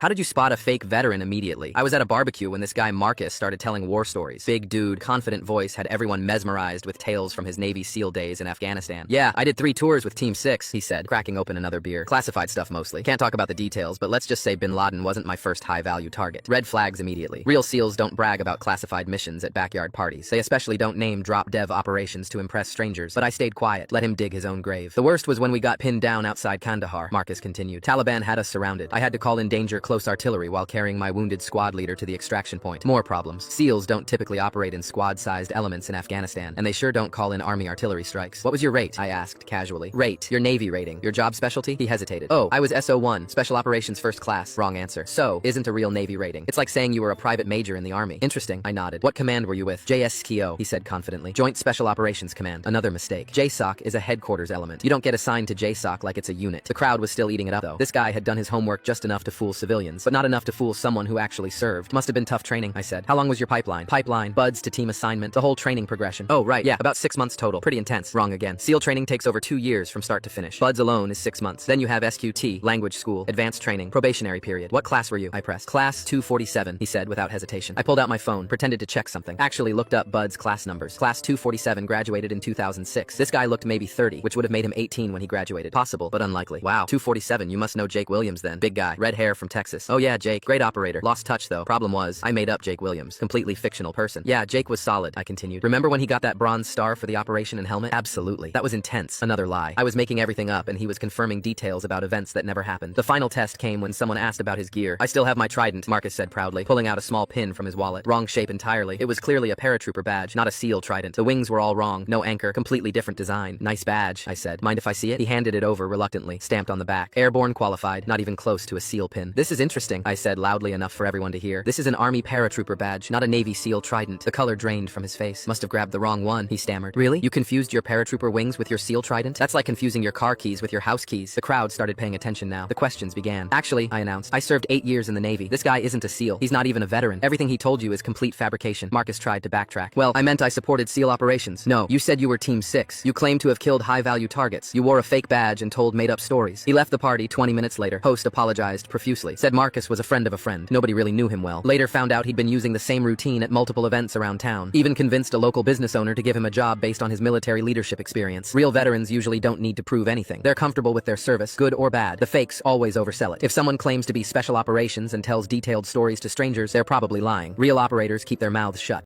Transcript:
How did you spot a fake veteran immediately? I was at a barbecue when this guy Marcus started telling war stories. Big dude, confident voice had everyone mesmerized with tales from his Navy SEAL days in Afghanistan. Yeah, I did 3 tours with Team 6, he said, cracking open another beer. Classified stuff mostly. Can't talk about the details, but let's just say Bin Laden wasn't my first high-value target. Red flags immediately. Real SEALs don't brag about classified missions at backyard parties. They especially don't name drop dev operations to impress strangers. But I stayed quiet, let him dig his own grave. The worst was when we got pinned down outside Kandahar, Marcus continued. Taliban had us surrounded. I had to call in danger close artillery while carrying my wounded squad leader to the extraction point. More problems. SEALs don't typically operate in squad-sized elements in Afghanistan, and they sure don't call in army artillery strikes. What was your rate? I asked casually. Rate. Your Navy rating. Your job specialty? He hesitated. Oh, I was SO1, Special Operations First Class. Wrong answer. So, isn't a real Navy rating. It's like saying you were a private major in the Army. Interesting. I nodded. What command were you with? JSKO, he said confidently. Joint Special Operations Command. Another mistake. JSOC is a headquarters element. You don't get assigned to JSOC like it's a unit. The crowd was still eating it up though. This guy had done his homework just enough to fool civilians, but not enough to fool someone who actually served. Must have been tough training, I said. How long was your pipeline? Pipeline, buds to team assignment, the whole training progression. Oh, right, yeah, about 6 months total. Pretty intense. Wrong again. SEAL training takes over 2 years from start to finish. Buds alone is 6 months. Then you have SQT, language school, advanced training, probationary period. What class were you? I pressed. Class 247, he said without hesitation. I pulled out my phone, pretended to check something. Actually looked up Bud's class numbers. Class 247 graduated in 2006. This guy looked maybe 30, which would have made him 18 when he graduated. Possible, but unlikely. Wow, 247, you must know Jake Williams then. Big guy, red hair from Texas. Oh yeah, Jake, great operator. Lost touch though. Problem was, I made up Jake Williams. Completely fictional person. Yeah, Jake was solid, I continued. Remember when he got that bronze star for the operation and helmet? Absolutely. That was intense. Another lie. I was making everything up and he was confirming details about events that never happened. The final test came when someone asked about his gear. I still have my trident, Marcus said proudly, pulling out a small pin from his wallet. Wrong shape entirely. It was clearly a paratrooper badge, not a SEAL trident. The wings were all wrong. No anchor. Completely different design. Nice badge, I said. Mind if I see it? He handed it over reluctantly, stamped on the back. Airborne qualified, not even close to a SEAL pin. This is interesting, I said loudly enough for everyone to hear. This is an Army paratrooper badge, not a Navy SEAL trident. The color drained from his face. Must have grabbed the wrong one, he stammered. Really? You confused your paratrooper wings with your SEAL trident? That's like confusing your car keys with your house keys. The crowd started paying attention now. The questions began. Actually, I announced, I served 8 years in the Navy. This guy isn't a SEAL. He's not even a veteran. Everything he told you is complete fabrication. Marcus tried to backtrack. Well, I meant I supported SEAL operations. No, you said you were Team 6. You claimed to have killed high-value targets. You wore a fake badge and told made-up stories. He left the party 20 minutes later. Host apologized profusely. Said Marcus was a friend of a friend. Nobody really knew him well. Later found out he'd been using the same routine at multiple events around town. Even convinced a local business owner to give him a job based on his military leadership experience. Real veterans usually don't need to prove anything. They're comfortable with their service, good or bad. The fakes always oversell it. If someone claims to be special operations and tells detailed stories to strangers, they're probably lying. Real operators keep their mouths shut.